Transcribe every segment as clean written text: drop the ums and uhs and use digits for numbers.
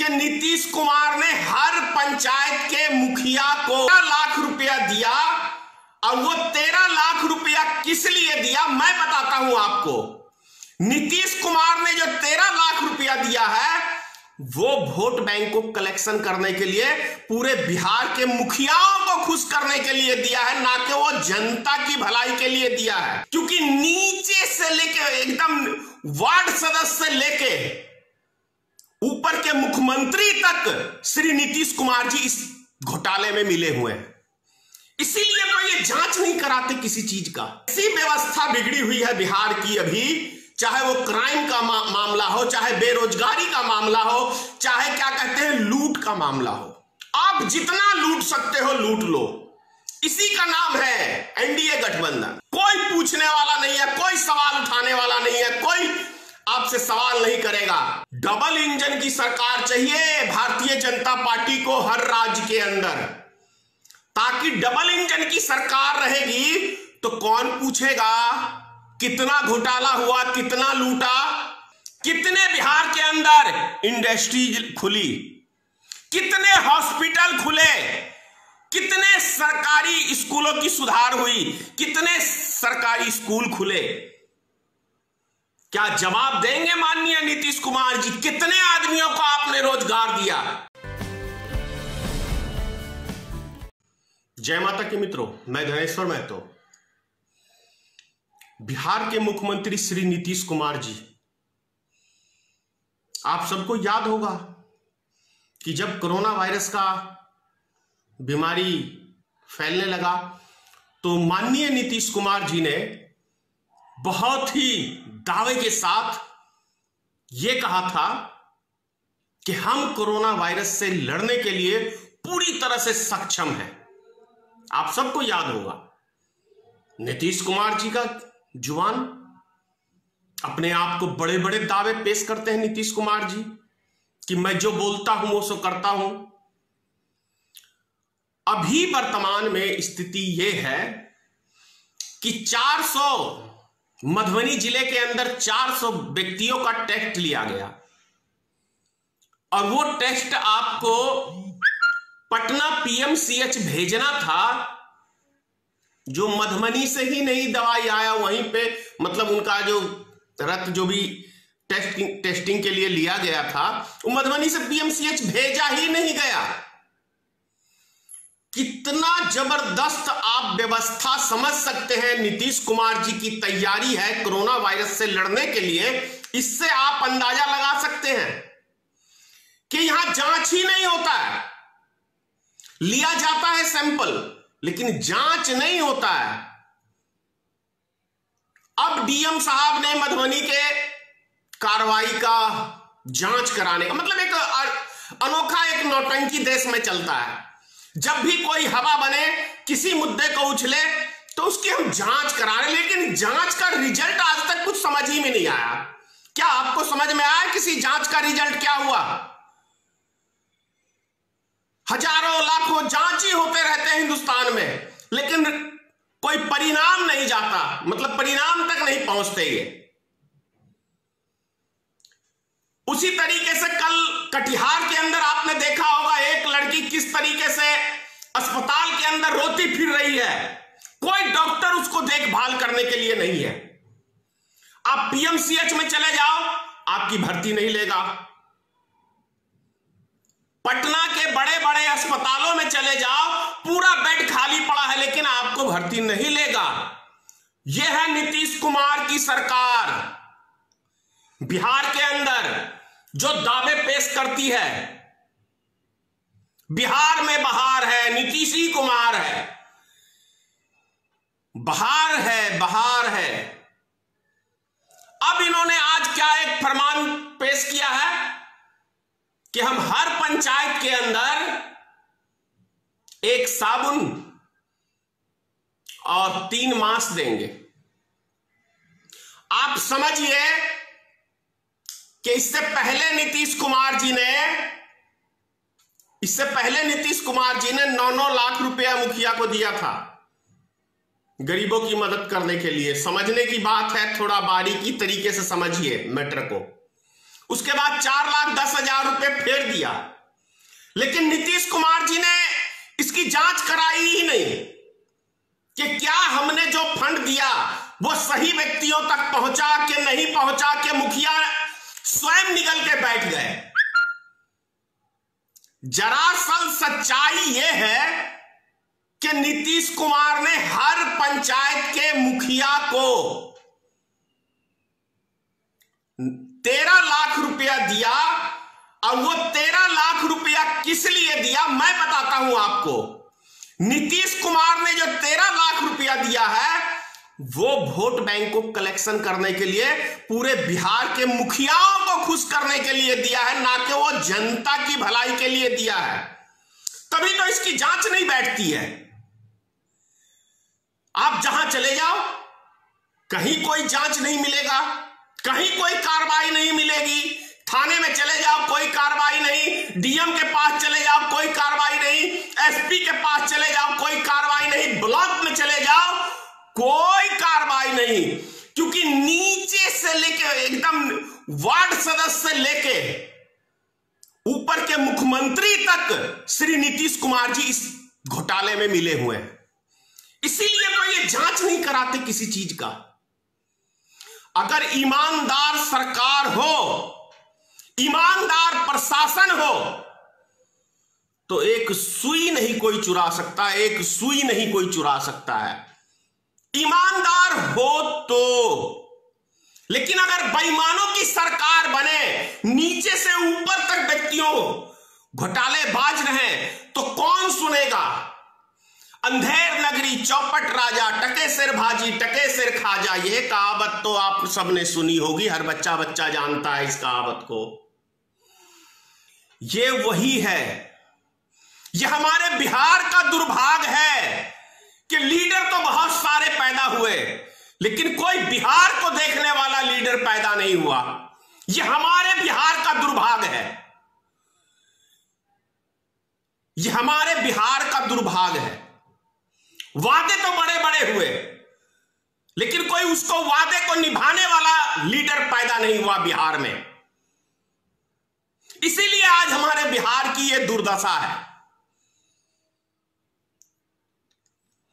कि नीतीश कुमार ने हर पंचायत के मुखिया को 13 लाख रुपया दिया। और वो 13 लाख रुपया किस लिए दिया मैं बताता हूं आपको। नीतीश कुमार ने जो 13 लाख रुपया दिया है वो वोट बैंक को कलेक्शन करने के लिए, पूरे बिहार के मुखियाओं को खुश करने के लिए दिया है, ना कि वो जनता की भलाई के लिए दिया है। क्योंकि नीचे से लेके एकदम वार्ड सदस्य से लेके ऊपर के मुख्यमंत्री तक श्री नीतीश कुमार जी इस घोटाले में मिले हुए हैं। इसीलिए तो ये जांच नहीं कराते किसी चीज का। ऐसी व्यवस्था बिगड़ी हुई है बिहार की अभी, चाहे वो क्राइम का मामला हो, चाहे बेरोजगारी का मामला हो, चाहे क्या कहते हैं लूट का मामला हो। आप जितना लूट सकते हो लूट लो। इसी का नाम है एनडीए गठबंधन। कोई पूछने वाला नहीं है, कोई सवाल उठाने वाला नहीं है, कोई आपसे सवाल नहीं करेगा। डबल इंजन की सरकार चाहिए भारतीय जनता पार्टी को हर राज्य के अंदर, ताकि डबल इंजन की सरकार रहेगी तो कौन पूछेगा कितना घोटाला हुआ, कितना लूटा, कितने बिहार के अंदर इंडस्ट्री खुली, कितने हॉस्पिटल खुले, कितने सरकारी स्कूलों की सुधार हुई, कितने सरकारी स्कूल खुले। क्या जवाब देंगे माननीय नीतीश कुमार जी? कितने आदमियों को आपने रोजगार दिया? जय माता की मित्रों, मैं धनेश्वर महतो। बिहार के मुख्यमंत्री श्री नीतीश कुमार जी, आप सबको याद होगा कि जब कोरोना वायरस का बीमारी फैलने लगा तो माननीय नीतीश कुमार जी ने बहुत ही दावे के साथ यह कहा था कि हम कोरोना वायरस से लड़ने के लिए पूरी तरह से सक्षम हैं। आप सबको याद होगा नीतीश कुमार जी का जुबान, अपने आप को बड़े बड़े दावे पेश करते हैं नीतीश कुमार जी कि मैं जो बोलता हूं वो सो करता हूं। अभी वर्तमान में स्थिति यह है कि 400 मधुबनी जिले के अंदर 400 व्यक्तियों का टेस्ट लिया गया और वो टेस्ट आपको पटना पीएमसीएच भेजना था। जो मधुबनी से ही नहीं दवाई आया वहीं पे, मतलब उनका जो रक्त जो भी टेस्टिंग के लिए लिया गया था वो मधुबनी से पीएमसीएच भेजा ही नहीं गया। कितना जबरदस्त आप व्यवस्था समझ सकते हैं नीतीश कुमार जी की तैयारी है कोरोना वायरस से लड़ने के लिए। इससे आप अंदाजा लगा सकते हैं कि यहां जांच ही नहीं होता है, लिया जाता है सैंपल लेकिन जांच नहीं होता है। अब डीएम साहब ने मधुबनी के कार्रवाई का जांच कराने का मतलब एक अनोखा एक नौटंकी देश में चलता है। जब भी कोई हवा बने, किसी मुद्दे को उछले तो उसकी हम जांच करा रहे, लेकिन जांच का रिजल्ट आज तक कुछ समझ ही में नहीं आया। क्या आपको समझ में आया किसी जांच का रिजल्ट क्या हुआ? हजारों लाखों जांच ही होते रहते हैं हिंदुस्तान में, लेकिन कोई परिणाम नहीं जाता, मतलब परिणाम तक नहीं पहुंचते ये। उसी तरीके से कल कटिहार के अंदर आपने देखा होगा एक लड़की किस तरीके से अस्पताल के अंदर रोती फिर रही है, कोई डॉक्टर उसको देखभाल करने के लिए नहीं है। आप पीएमसीएच में चले जाओ, आपकी भर्ती नहीं लेगा। पटना के बड़े बड़े अस्पतालों में चले जाओ, पूरा बेड खाली पड़ा है लेकिन आपको भर्ती नहीं लेगा। यह है नीतीश कुमार की सरकार। बिहार के अंदर जो दावे पेश करती है, बिहार में बहार है, नीतीश ही कुमार है, बहार है, बहार है। अब इन्होंने आज क्या एक फरमान पेश किया है कि हम हर पंचायत के अंदर एक साबुन और 3 मास्क देंगे। आप समझिए कि इससे पहले नीतीश कुमार जी ने 9-9 लाख रुपया मुखिया को दिया था गरीबों की मदद करने के लिए। समझने की बात है, थोड़ा बारीकी तरीके से समझिए मैटर को। उसके बाद 4,10,000 रुपए फेर दिया। लेकिन नीतीश कुमार जी ने इसकी जांच कराई ही नहीं कि क्या हमने जो फंड दिया वो सही व्यक्तियों तक पहुंचा कि नहीं पहुंचा, कि मुखिया स्वयं निकल के बैठ गए। दरअसल सच्चाई यह है कि नीतीश कुमार ने हर पंचायत के मुखिया को 13 लाख रुपया दिया, और वो 13 लाख रुपया किस लिए दिया मैं बताता हूं आपको। नीतीश कुमार ने जो 13 लाख रुपया दिया है वो वोट बैंक को कलेक्शन करने के लिए, पूरे बिहार के मुखियाओं को खुश करने के लिए दिया है, ना कि वो जनता की भलाई के लिए दिया है। तभी तो इसकी जांच नहीं बैठती है। आप जहां चले जाओ कहीं कोई जांच नहीं मिलेगा, कहीं कोई कार्रवाई नहीं मिलेगी। थाने में चले जाओ कोई कार्रवाई नहीं, डीएम के पास चले जाओ कोई कार्रवाई नहीं, एसपी के पास चले जाओ कोई कार्रवाई नहीं, ब्लॉक में चले जाओ कोई कार्रवाई नहीं। क्योंकि नीचे से लेके एकदम वार्ड सदस्य से लेके ऊपर के मुख्यमंत्री तक श्री नीतीश कुमार जी इस घोटाले में मिले हुए हैं। इसीलिए तो ये जांच नहीं कराते किसी चीज का। अगर ईमानदार सरकार हो, ईमानदार प्रशासन हो, तो एक सुई नहीं कोई चुरा सकता, एक सुई नहीं कोई चुरा सकता है, ईमानदार हो तो। लेकिन अगर बेईमानों की सरकार बने, नीचे से ऊपर तक व्यक्तियों घोटालेबाज रहे, तो कौन सुनेगा। अंधेर नगरी चौपट राजा, टके सिर भाजी टके सिर खाजा, यह कहावत तो आप सबने सुनी होगी, हर बच्चा बच्चा जानता है इस कहावत को। ये वही है, ये हमारे बिहार का दुर्भाग्य है कि लीडर तो बहुत सारे पैदा हुए, लेकिन कोई बिहार को देखने वाला लीडर पैदा नहीं हुआ। ये हमारे बिहार का दुर्भाग्य है, ये हमारे बिहार का दुर्भाग्य है। वादे तो बड़े बड़े हुए, लेकिन कोई उसको वादे को निभाने वाला लीडर पैदा नहीं हुआ बिहार में। इसीलिए आज हमारे बिहार की यह दुर्दशा है।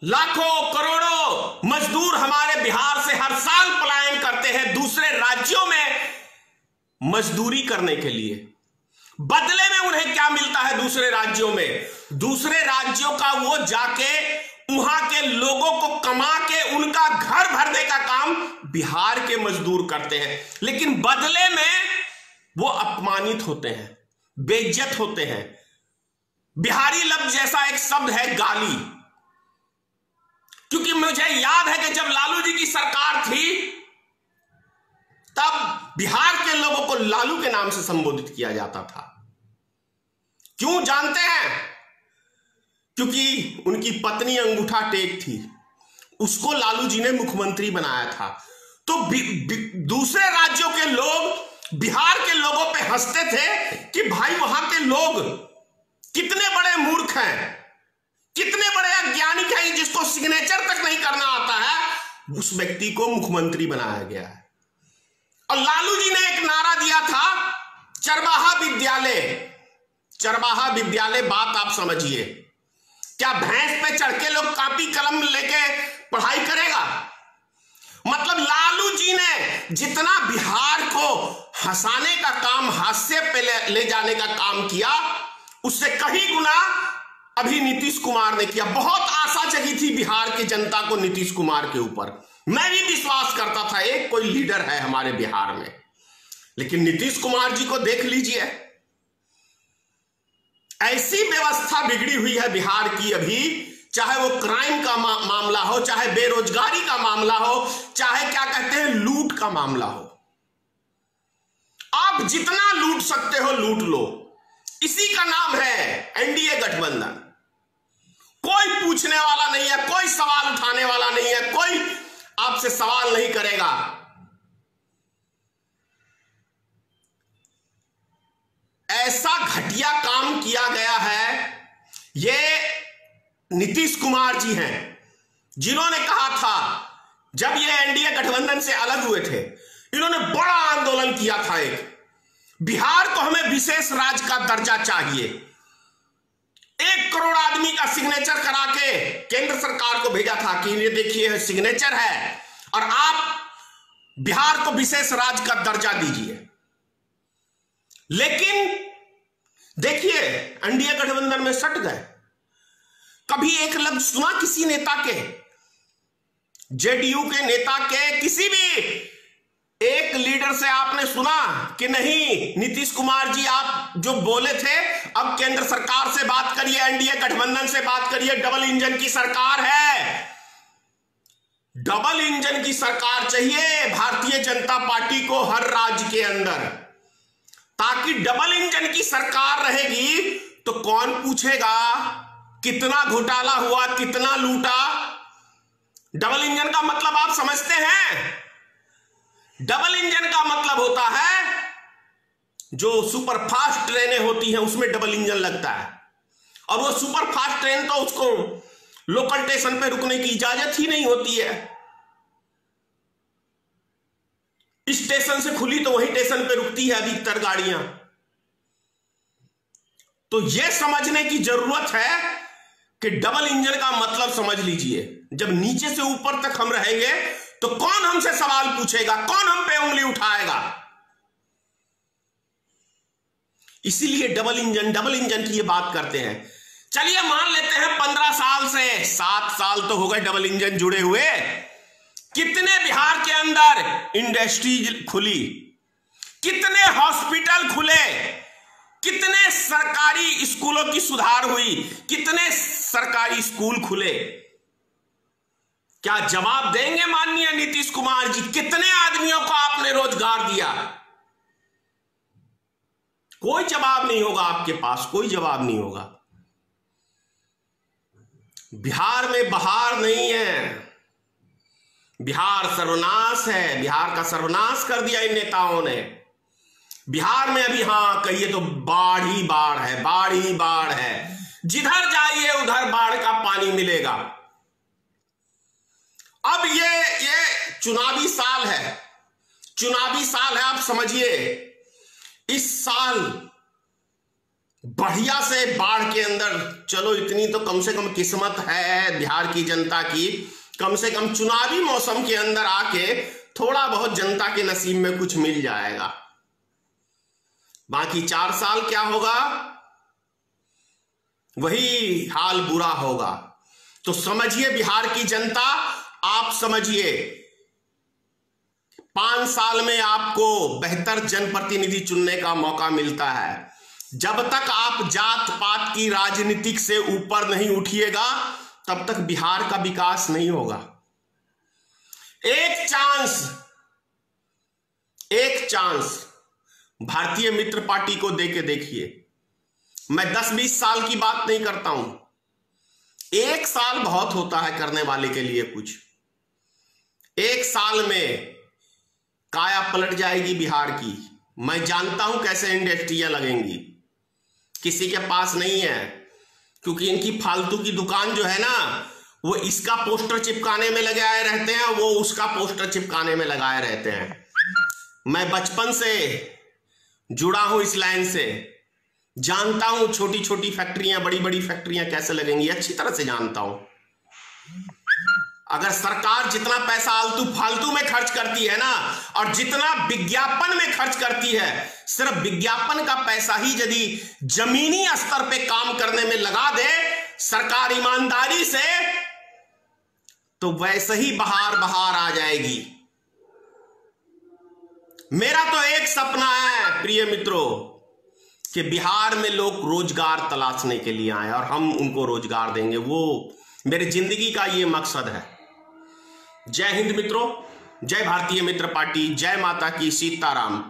लाखों करोड़ों मजदूर हमारे बिहार से हर साल पलायन करते हैं दूसरे राज्यों में मजदूरी करने के लिए। बदले में उन्हें क्या मिलता है दूसरे राज्यों में? दूसरे राज्यों का वो जाके वहां के लोगों को कमा के उनका घर भरने का काम बिहार के मजदूर करते हैं, लेकिन बदले में वो अपमानित होते हैं, बेइज्जत होते हैं। बिहारी लफ्ज जैसा एक शब्द है गाली, क्योंकि मुझे याद है कि जब लालू जी की सरकार थी तब बिहार के लोगों को लालू के नाम से संबोधित किया जाता था। क्यों जानते हैं? क्योंकि उनकी पत्नी अंगूठा टेक थी, उसको लालू जी ने मुख्यमंत्री बनाया था। तो दूसरे राज्यों के लोग बिहार के लोगों पे हंसते थे कि भाई वहां के लोग कितने बड़े मूर्ख हैं, कितने बड़े अज्ञानी हैं, जिसको सिग्नेचर तक नहीं करना आता है उस व्यक्ति को मुख्यमंत्री बनाया गया है। और लालू जी ने एक नारा दिया था, चरवाहा विद्यालय। चरवाहा विद्यालय बात आप समझिए, क्या भैंस पे चढ़ के लोग कॉपी कलम लेके पढ़ाई करेगा? मतलब लालू जी ने जितना बिहार को हंसाने का काम, हास्य पे ले जाने का काम किया, उससे कहीं गुना अभी नीतीश कुमार ने किया। बहुत आशा जगी थी बिहार की जनता को नीतीश कुमार के ऊपर। मैं भी विश्वास करता था एक कोई लीडर है हमारे बिहार में, लेकिन नीतीश कुमार जी को देख लीजिए, ऐसी व्यवस्था बिगड़ी हुई है बिहार की अभी। चाहे वो क्राइम का मामला हो, चाहे बेरोजगारी का मामला हो, चाहे क्या कहते हैं लूट का मामला हो, आप जितना लूट सकते हो लूट लो। इसी का नाम है एनडीए गठबंधन। कोई पूछने वाला नहीं है, कोई सवाल उठाने वाला नहीं है, कोई आपसे सवाल नहीं करेगा। ऐसा घटिया काम किया गया है। ये नीतीश कुमार जी हैं जिन्होंने कहा था, जब ये एनडीए गठबंधन से अलग हुए थे, इन्होंने बड़ा आंदोलन किया था एक, बिहार को हमें विशेष राज्य का दर्जा चाहिए। 1 करोड़ आदमी का सिग्नेचर करा के केंद्र सरकार को भेजा था कि ये देखिए सिग्नेचर है और आप बिहार को विशेष राज्य का दर्जा दीजिए। लेकिन देखिए एनडीए गठबंधन में सट गए। कभी एक लफ्ज सुना किसी नेता के, जेडीयू के नेता के, किसी भी एक लीडर से आपने सुना कि नहीं नीतीश कुमार जी आप जो बोले थे अब केंद्र सरकार से बात करिए, एनडीए गठबंधन से बात करिए, डबल इंजन की सरकार है, डबल इंजन की सरकार चाहिए भारतीय जनता पार्टी को हर राज्य के अंदर, ताकि डबल इंजन की सरकार रहेगी तो कौन पूछेगा कितना घोटाला हुआ, कितना लूटा। डबल इंजन का मतलब आप समझते हैं? डबल इंजन का मतलब होता है जो सुपर फास्ट ट्रेनें होती हैं उसमें डबल इंजन लगता है, और वो सुपर फास्ट ट्रेन तो उसको लोकल स्टेशन पे रुकने की इजाजत ही नहीं होती है। स्टेशन से खुली तो वही स्टेशन पे रुकती है अधिकतर गाड़ियां। तो यह समझने की जरूरत है कि डबल इंजन का मतलब समझ लीजिए। जब नीचे से ऊपर तक हम रहेंगे तो कौन हमसे सवाल पूछेगा, कौन हम पे उंगली उठाएगा। इसीलिए डबल इंजन की ये बात करते हैं। चलिए मान लेते हैं 15 साल से 7 साल तो हो गए डबल इंजन जुड़े हुए, कितने बिहार के अंदर इंडस्ट्रीज खुली, कितने हॉस्पिटल खुले, कितने सरकारी स्कूलों की सुधार हुई, कितने सरकारी स्कूल खुले। क्या जवाब देंगे माननीय नीतीश कुमार जी? कितने आदमियों को आपने रोजगार दिया? कोई जवाब नहीं होगा आपके पास, कोई जवाब नहीं होगा। बिहार में बहार नहीं है, बिहार सर्वनाश है। बिहार का सर्वनाश कर दिया इन नेताओं ने। बिहार में अभी हाँ कहिए तो बाढ़ ही बाढ़ है, बाढ़ ही बाढ़ है। जिधर जाइए उधर बाढ़ का पानी मिलेगा। अब ये चुनावी साल है, चुनावी साल है। आप समझिए इस साल बढ़िया से बाढ़ के अंदर, चलो इतनी तो कम से कम किस्मत है बिहार की जनता की, कम से कम चुनावी मौसम के अंदर आके थोड़ा बहुत जनता के नसीब में कुछ मिल जाएगा। बाकी 4 साल क्या होगा, वही हाल बुरा होगा। तो समझिए बिहार की जनता, आप समझिए 5 साल में आपको बेहतर जनप्रतिनिधि चुनने का मौका मिलता है। जब तक आप जात पात की राजनीतिक से ऊपर नहीं उठिएगा तब तक बिहार का विकास नहीं होगा। एक चांस भारतीय मित्र पार्टी को देके देखिए। मैं 10-20 साल की बात नहीं करता हूं, 1 साल बहुत होता है करने वाले के लिए कुछ। 1 साल में काया पलट जाएगी बिहार की। मैं जानता हूं कैसे इंडस्ट्रियां लगेंगी, किसी के पास नहीं है, क्योंकि इनकी फालतू की दुकान जो है ना, वो इसका पोस्टर चिपकाने में लगाए रहते हैं, वो उसका पोस्टर चिपकाने में लगाए रहते हैं। मैं बचपन से जुड़ा हूं इस लाइन से, जानता हूं छोटी छोटी फैक्ट्रियां बड़ी बड़ी फैक्ट्रियां कैसे लगेंगी, अच्छी तरह से जानता हूं। अगर सरकार जितना पैसा आलतू फालतू में खर्च करती है ना, और जितना विज्ञापन में खर्च करती है, सिर्फ विज्ञापन का पैसा ही यदि जमीनी स्तर पे काम करने में लगा दे सरकार ईमानदारी से, तो वैसे ही बहार आ जाएगी। मेरा तो एक सपना है प्रिय मित्रों कि बिहार में लोग रोजगार तलाशने के लिए आए और हम उनको रोजगार देंगे। वो मेरी जिंदगी का ये मकसद है। जय हिंद मित्रों, जय भारतीय मित्र पार्टी, जय माता की सीताराम।